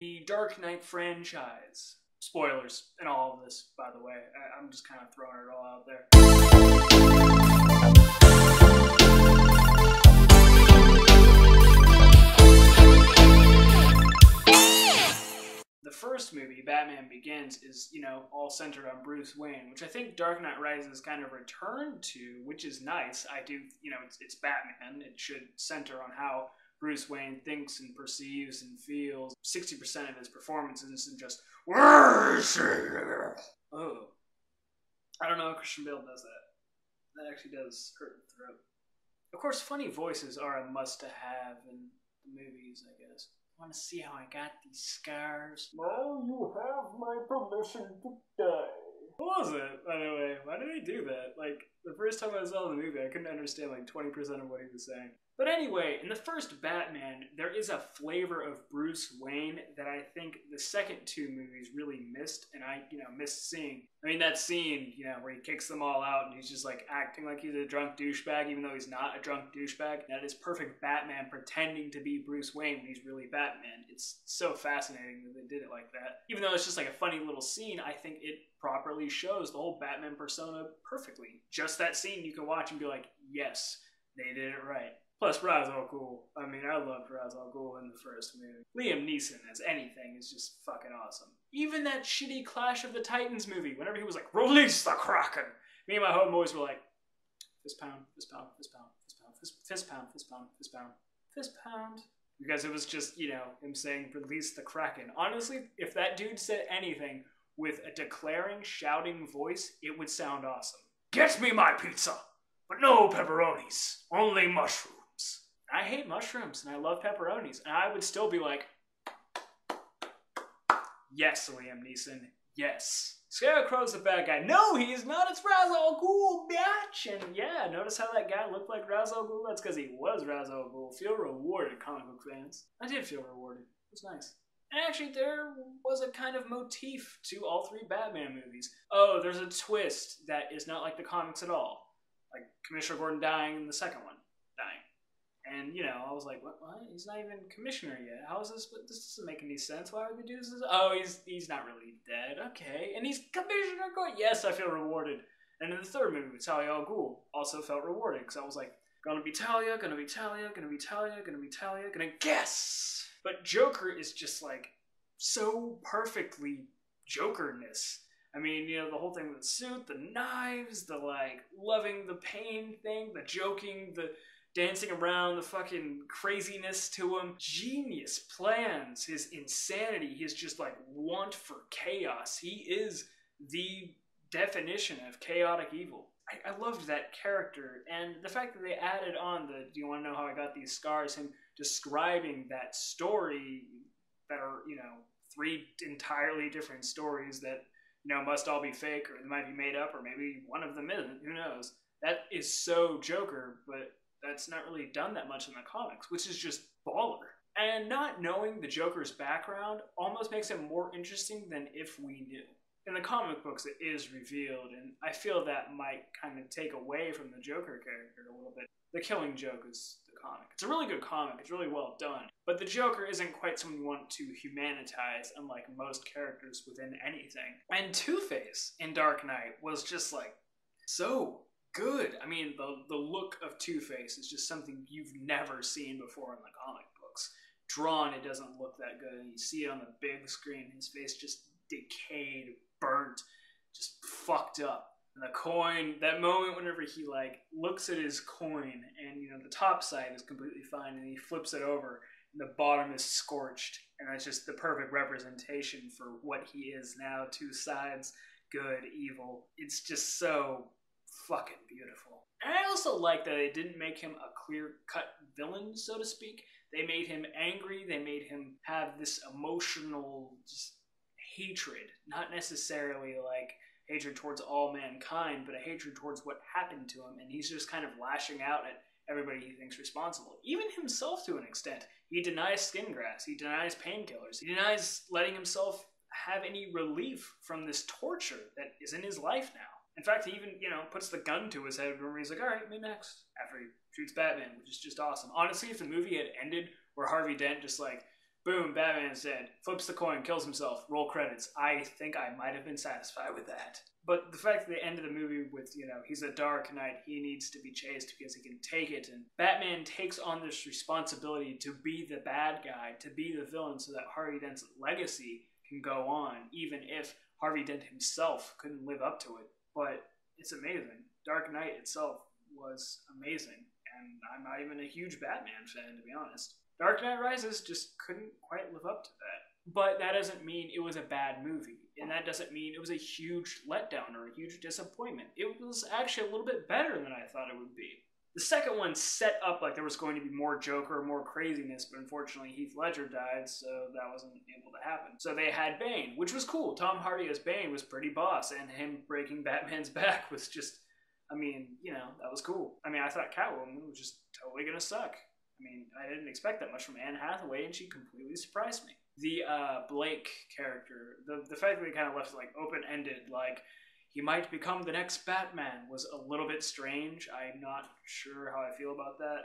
The Dark Knight franchise. Spoilers in all of this, by the way. I'm just kind of throwing it all out there. The first movie, Batman Begins, is, all centered on Bruce Wayne, which I think Dark Knight Rises kind of returned to, which is nice. I do, it's Batman. It should center on how Bruce Wayne thinks and perceives and feels. 60% of his performance isn't just, oh. I don't know if Christian Bale does that. That actually does hurt the throat. Of course, funny voices are a must-to-have in the movies, I guess. Want to see how I got these scars? Now you have my permission to die. What was it, by the way? Why did he do that? Like, the first time I saw the movie, I couldn't understand like 20% of what he was saying. But anyway, in the first Batman, there is a flavor of Bruce Wayne that I think the second two movies really missed, and I, missed seeing. I mean, that scene, where he kicks them all out and he's just like acting like he's a drunk douchebag, even though he's not a drunk douchebag. That is perfect Batman pretending to be Bruce Wayne when he's really Batman. It's so fascinating that they did it like that. Even though it's just like a funny little scene, I think it properly shows the whole Batman persona perfectly. Just that scene you can watch and be like, yes, they did it right. Plus, Ra's al Ghul. I mean, I loved Ra's al Ghul in the first movie. Liam Neeson as anything is just fucking awesome. Even that shitty Clash of the Titans movie, whenever he was like, release the Kraken! Me and my homeboys were like, fist pound, fist pound, fist pound, fist pound, fist pound, fist pound, fist pound, fist pound. Because it was just, him saying, release the Kraken. Honestly, if that dude said anything with a declaring, shouting voice, it would sound awesome. Get me my pizza! But no pepperonis, only mushrooms. I hate mushrooms, and I love pepperonis, and I would still be like, yes, Liam Neeson, yes. Scarecrow's the bad guy. No, he's not, it's Ra's al Ghul, bitch! And yeah, notice how that guy looked like Ra's al Ghul? That's because he was Ra's al Ghul. Feel rewarded, comic book fans. I did feel rewarded. It was nice. And actually, there was a kind of motif to all three Batman movies. Oh, there's a twist that is not like the comics at all. Like Commissioner Gordon dying in the second one. Dying. And, I was like, what? He's not even commissioner yet. How is this? This doesn't make any sense. Why would we do this? Oh, he's not really dead. Okay. And he's Commissioner Gordon. Yes, I feel rewarded. And in the third movie, Talia al Ghul also felt rewarded. Because I was like, gonna be Talia, gonna be Talia, gonna be Talia, gonna be Talia, gonna guess. But Joker is just like so perfectly Jokerness. I mean, the whole thing with the suit, the knives, the like loving the pain thing, the joking, the dancing around, the fucking craziness to him. Genius plans, his insanity, his just like want for chaos. He is the definition of chaotic evil. I loved that character, and the fact that they added on the, do you want to know how I got these scars, him describing that story that are, three entirely different stories that, must all be fake, or they might be made up, or maybe one of them isn't, who knows. That is so Joker, but that's not really done that much in the comics, which is just baller. And not knowing the Joker's background almost makes it more interesting than if we knew. In the comic books, it is revealed, and I feel that might kind of take away from the Joker character a little bit. The Killing Joke is the comic. It's a really good comic. It's really well done. But the Joker isn't quite someone you want to humanitize, unlike most characters within anything. And Two-Face in Dark Knight was just, like, so good. I mean, the look of Two-Face is just something you've never seen before in the comic books. Drawn, it doesn't look that good, and you see it on the big screen. His face just decayed, burnt, just fucked up. And the coin, that moment whenever he like looks at his coin and the top side is completely fine and he flips it over and the bottom is scorched, and that's just the perfect representation for what he is now. Two sides, good, evil. It's just so fucking beautiful. And I also like that they didn't make him a clear-cut villain, so to speak. They made him angry, they made him have this emotional just hatred, not necessarily like hatred towards all mankind, but a hatred towards what happened to him, and he's just kind of lashing out at everybody he thinks responsible. Even himself to an extent. He denies skin grafts, he denies painkillers, he denies letting himself have any relief from this torture that is in his life now. In fact, he even, puts the gun to his head where he's like, alright, me next, after he shoots Batman, which is just awesome. Honestly, if the movie had ended where Harvey Dent just like Boom, Batman's dead. Flips the coin, kills himself, roll credits. I think I might have been satisfied with that. But the fact that they ended the movie with, he's a Dark Knight, he needs to be chased because he can take it, and Batman takes on this responsibility to be the bad guy, to be the villain, so that Harvey Dent's legacy can go on, even if Harvey Dent himself couldn't live up to it. But it's amazing. Dark Knight itself was amazing, and I'm not even a huge Batman fan, to be honest. Dark Knight Rises just couldn't quite live up to that. But that doesn't mean it was a bad movie, and that doesn't mean it was a huge letdown or a huge disappointment. It was actually a little bit better than I thought it would be. The second one set up like there was going to be more Joker, more craziness, but unfortunately Heath Ledger died, so that wasn't able to happen. So they had Bane, which was cool. Tom Hardy as Bane was pretty boss, and him breaking Batman's back was just, that was cool. I thought Catwoman was just totally gonna suck. I didn't expect that much from Anne Hathaway, and she completely surprised me. The Blake character, the fact that they kind of left it like open-ended, like he might become the next Batman, was a little bit strange. I'm not sure how I feel about that.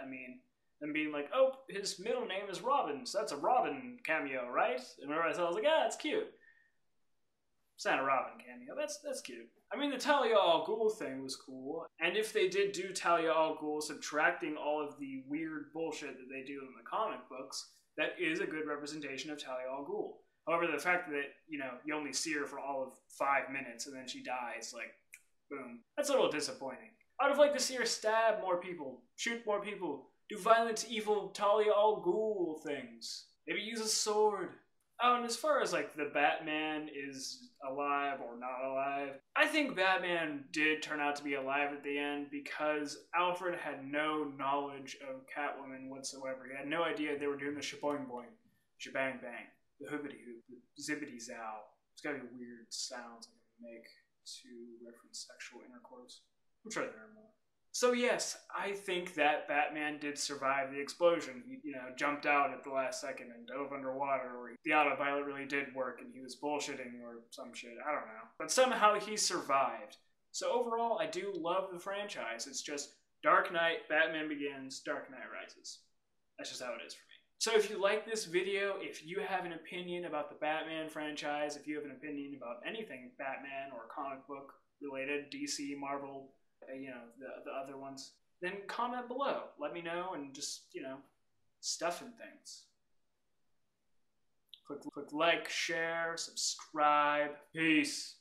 Them being like, oh, his middle name is Robin, so that's a Robin cameo, right? And whenever I saw it, I was like, it's cute. It's not a Robin cameo. That's cute. The Talia al Ghul thing was cool. And if they did do Talia al Ghul, subtracting all of the weird bullshit that they do in the comic books, that is a good representation of Talia al Ghul. However, the fact that, you only see her for all of 5 minutes and then she dies, like, boom. That's a little disappointing. I'd have liked to see her stab more people, shoot more people, do violent, evil Talia al Ghul things. Maybe use a sword. Oh, and as far as, like, the Batman is alive or not alive, I think Batman did turn out to be alive at the end because Alfred had no knowledge of Catwoman whatsoever. He had no idea they were doing the shaboing boing, shabang bang, the hoobity hoop, the zippity zow. It's gotta be weird sounds I can make to reference sexual intercourse. I'm sure there are more. So yes, I think that Batman did survive the explosion. He, jumped out at the last second and dove underwater, or the autopilot really did work and he was bullshitting or some shit. I don't know. But somehow he survived. So overall, I do love the franchise. It's just Dark Knight, Batman Begins, Dark Knight Rises. That's just how it is for me. So if you like this video, if you have an opinion about the Batman franchise, if you have an opinion about anything Batman or comic book related, DC, Marvel, the other ones, then comment below. Let me know and just, stuff and things. Click like, share, subscribe. Peace.